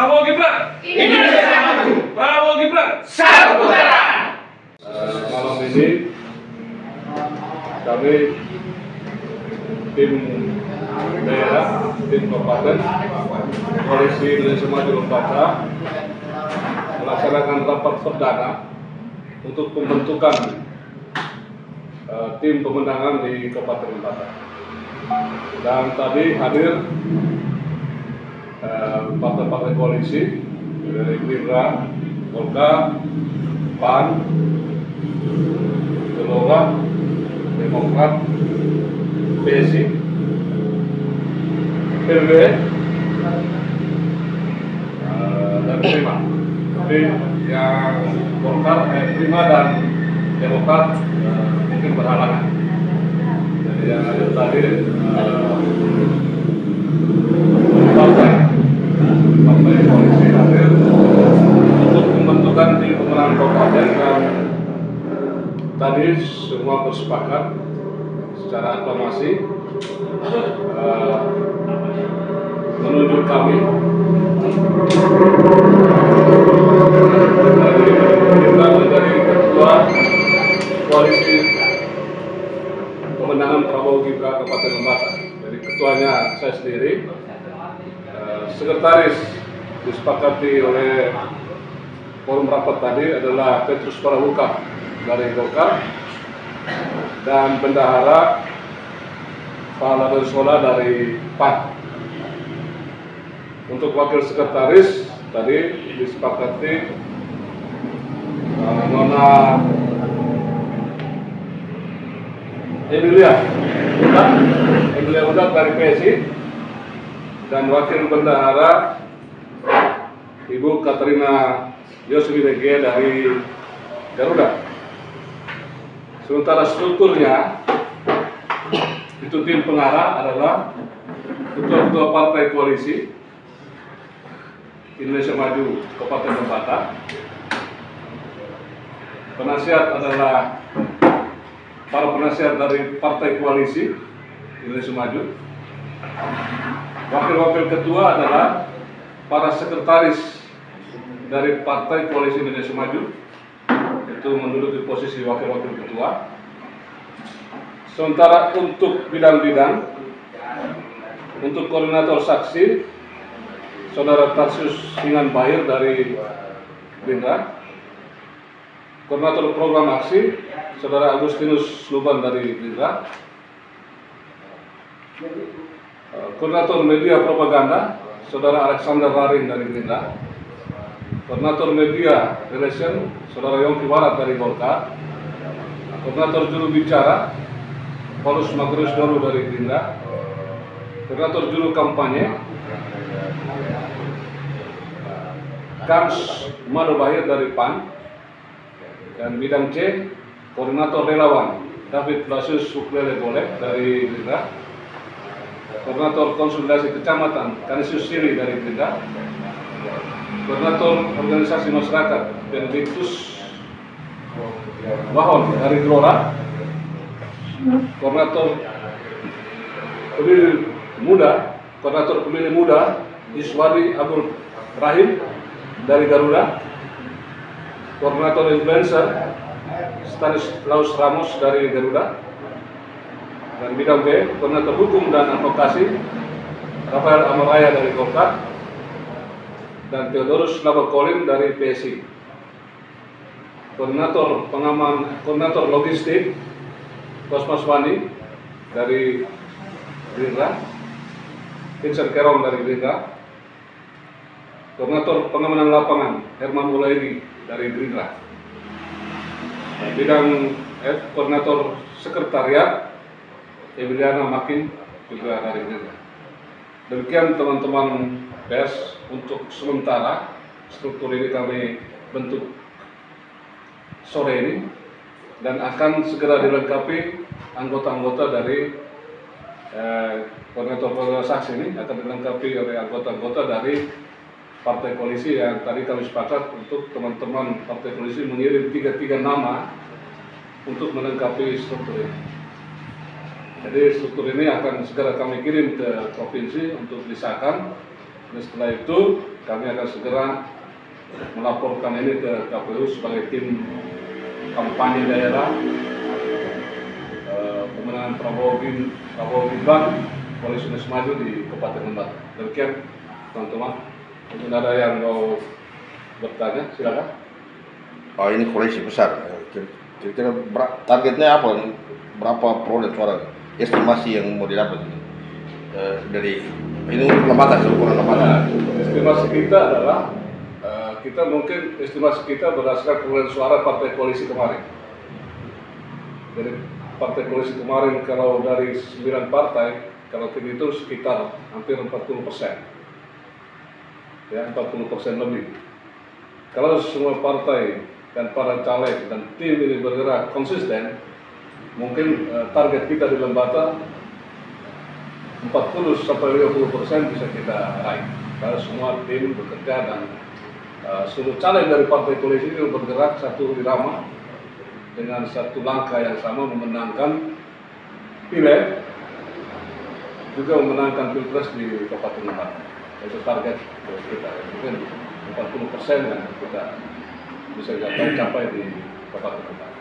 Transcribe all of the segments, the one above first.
Prabowo Gibran. Indonesia Maju. Prabowo Gibran. Satu putaran. Malam ini kami tim daerah, tim kabupaten, Koalisi Indonesia Maju Lembata melaksanakan rapat perdana untuk pembentukan tim pemenangan di Kabupaten Lembata. Dan tadi hadir partai-partai koalisi dari Gerindra, Golkar, PAN, Gelora, Demokrat, PSI, PBB, dan Prima. Tapi yang Golkar, Prima dan Demokrat mungkin berhalangan. Jadi yang ada tadi partai koalisi hadir untuk pembentukan tim pemenang kabupaten, dan tadi semua bersepakat secara aklamasi menunjuk kami kita menjadi ketua koalisi pemenangan Prabowo Gibran Kabupaten Lembata. Jadi ketuanya saya sendiri. Sekretaris disepakati oleh forum rapat tadi adalah Petrus Parabuka dari Golkar dan bendahara Pak Ladon Sola dari PAN. Untuk wakil sekretaris tadi disepakati Nona Emilia Udak dari PSI, dan wakil bendahara Ibu Katrina Yoswidege dari Garuda. Sementara strukturnya itu tim pengarah adalah ketua-ketua partai koalisi Indonesia Maju Kabupaten Lembata. Penasihat adalah para penasihat dari partai koalisi Indonesia Maju. Wakil-wakil ketua adalah para sekretaris dari Partai Koalisi Indonesia Maju, itu menduduki posisi wakil-wakil ketua. Sementara untuk bidang-bidang, untuk koordinator saksi, Saudara Tarsius Hingan Bahir dari Gerindra, koordinator program aksi, Saudara Agustinus Luban dari Gerindra, koordinator media propaganda, Saudara Alexander Raring dari Gerindra, koordinator media relation, Saudara Yongki Warat dari Golkar, koordinator juru bicara, Paulus Magrus Doru dari Gerindra, koordinator juru kampanye, Kams Mado Bahir dari PAN, dan bidang C, koordinator relawan, David Blasius Suklele Golek dari Gerindra, koordinator konsolidasi kecamatan Kanisius Siri dari Gerindra, koordinator organisasi masyarakat Benedictus Wahon dari Gelora, koordinator pemilih muda Iswadi Abdul Rahim dari Garuda, koordinator influencer Stanislaus Ramos dari Garuda, dan bidang B, koordinator hukum dan advokasi Rafael Amaraya dari Golkar, dan Theodorus Labakolin dari PSI. Koordinator logistik Kosmas Wani dari Gerindra, Vincent Kerong dari Gerindra, koordinator pengamanan lapangan Herman Mulaidi dari Gerindra. Bidang F, koordinator sekretariat Emiliana Makin juga dari Gerindra. Demikian teman-teman pers, untuk sementara struktur ini kami bentuk sore ini, dan akan segera dilengkapi anggota-anggota dari koordinator saksi ini akan dilengkapi oleh anggota-anggota dari partai koalisi yang tadi kami sepakat untuk teman-teman partai koalisi mengirim 3 nama untuk melengkapi struktur ini. Jadi struktur ini akan segera kami kirim ke provinsi untuk disahkan. Dan setelah itu kami akan segera melaporkan ini ke KPU sebagai tim kampanye daerah pemenangan Prabowo Gibran Koalisi Indonesia Maju di Kabupaten Lembata. Demikian teman-teman. Mungkin ada yang mau bertanya, silakan. Oh, ini koalisi besar. Kira-kira targetnya apa? Berapa peroleh suara? Estimasi yang mau didapat ini dari ini Lembata, ukuran Lembata. Estimasi kita adalah estimasi kita berdasarkan perolehan suara partai koalisi kemarin. Jadi partai koalisi kemarin kalau dari 9 partai, kalau kita itu sekitar hampir 40%. Ya, 40% lebih. Kalau semua partai dan para caleg dan tim ini bergerak konsisten, mungkin target kita di Lembata 40-50% bisa kita raih. Kalau semua tim bekerja dan seluruh caleg dari partai koalisi itu bergerak satu irama dengan satu langkah yang sama memenangkan pileg, juga memenangkan pilpres di Kabupaten Lembata. Itu target kita, mungkin 40% yang kita bisa capai di Kabupaten Lembata.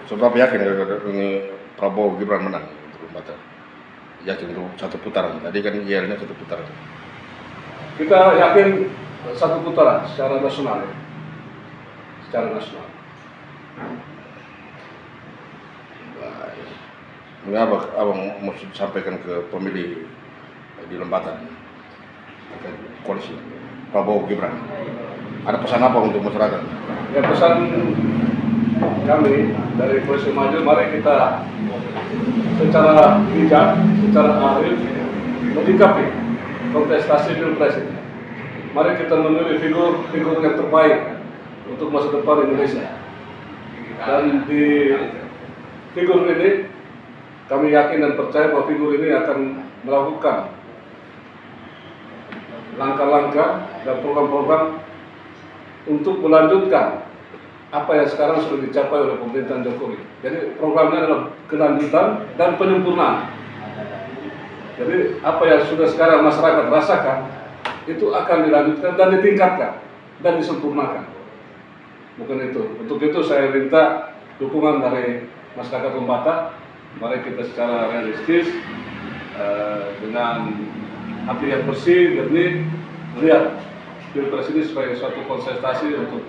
Seberapa yakin ini Prabowo Gibran menang untuk Lembata? Yakin untuk satu putaran? Tadi kan IR-nya satu putaran. Kita yakin satu putaran secara nasional, ya. Secara nasional. Ini abang mau sampaikan ke pemilih di Lembata koalisi Prabowo Gibran. Ada pesan apa untuk masyarakat? Ya, pesan kami dari Koalisi Maju, mari kita secara bijak, secara arif menyikapi kontestasi pilpres ini. Mari kita memilih figur yang terbaik untuk masa depan Indonesia. Dan di figur ini kami yakin dan percaya bahwa figur ini akan melakukan langkah-langkah dan program-program untuk melanjutkan apa yang sekarang sudah dicapai oleh pemerintahan Jokowi. Jadi programnya adalah kelanjutan dan penyempurnaan. Jadi apa yang sudah sekarang masyarakat rasakan itu akan dilanjutkan dan ditingkatkan dan disempurnakan. Bukan itu. Untuk itu saya minta dukungan dari masyarakat Lembata. Mari kita secara realistis dengan hati yang bersih, jernih, melihat pilpres ini sebagai suatu konsentrasi untuk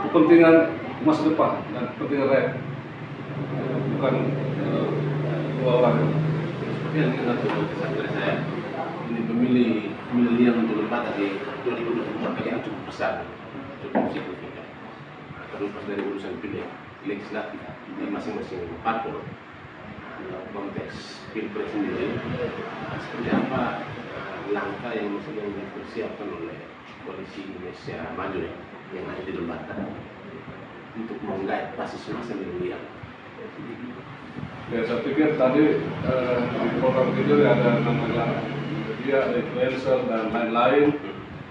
kepentingan masa depan dan kepentingan rakyat, bukan dua orang. Seperti yang dikatakan oleh saya, ini pemilih yang untuk Lembata di 2024 ini cukup besar, cukup signifikan. Terlepas dari urusan pilih legislatif di masing-masing parpol, konteks pilpres sendiri, seperti apa langkah yang dipersiapkan oleh Koalisi Indonesia Maju yang ada di Lembata untuk menggait basis masa milenial? Ya, saya pikir tadi di program itu ada namanya media, influencer dan lain-lain.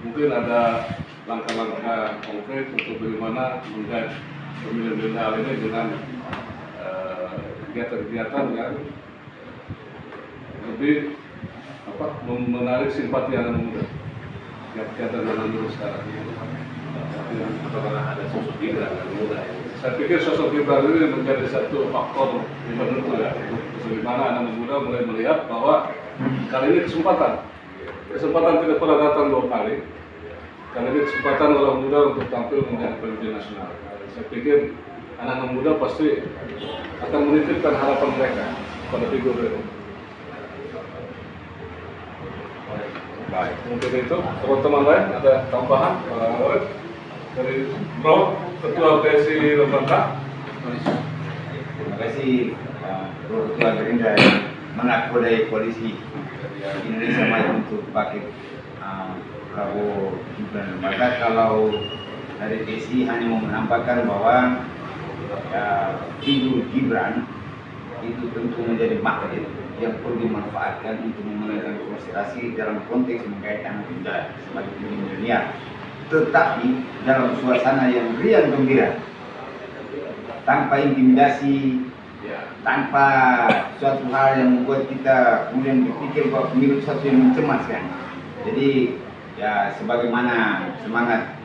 Mungkin ada langkah-langkah konkret untuk bagaimana menggait pemilih milenial ini dengan kegiatan-kegiatan yang lebih menarik simpati anak muda. Kegiatan anak muda sekarang. Apakah ada sosok Gibran anak muda yang Saya pikir sosok Gibran ini menjadi satu faktor yang penentu ya, bagaimana anak muda mulai melihat bahwa kali ini kesempatan tidak pernah datang dua kali. Kali ini kesempatan orang muda untuk tampil menjadi pemimpin nasional. Saya pikir anak muda pasti akan menitipkan harapan mereka pada figur itu. Baik. Mungkin itu, teman-teman lain ada tambahan dari Bro, Ketua PSI Lembata. Terima kasih Ketua Gerindra yang mengakodai koalisi Indonesia Maju untuk pakai Prabowo Gibran. Maka kalau dari PSI hanya mau menambahkan bahwa figur Gibran itu tentu menjadi magnet yang perlu dimanfaatkan untuk memenangkan konsentrasi dalam konteks menggait anak muda sebagai milenial, tetapi dalam suasana yang riang gembira, tanpa intimidasi, tanpa suatu hal yang membuat kita kemudian berpikir bahwa pemilu sesuatu yang mencemaskan. Jadi ya sebagaimana semangat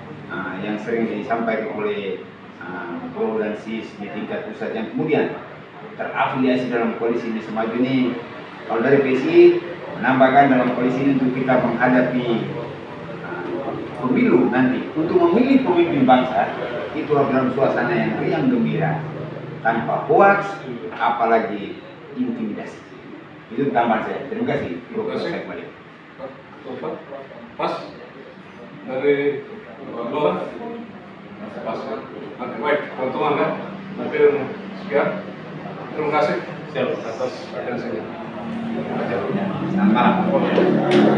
yang sering disampaikan oleh Bro dan Sis di tingkat pusat yang kemudian terafiliasi dalam koalisi Indonesia Maju ini, kalau dari PSI menambahkan dalam koalisi ini untuk kita menghadapi pemilu nanti, untuk memilih pemimpin bangsa itu harus dalam suasana yang riang gembira, tanpa hoax, apalagi intimidasi. Itu gambar saya. Terima kasih. Terima kasih. Saya kembali. Mas dari Lola. Pas. Oke, baik, teman-teman ya. Mungkin sekian. Terima kasih atas atensinya. Selamat malam.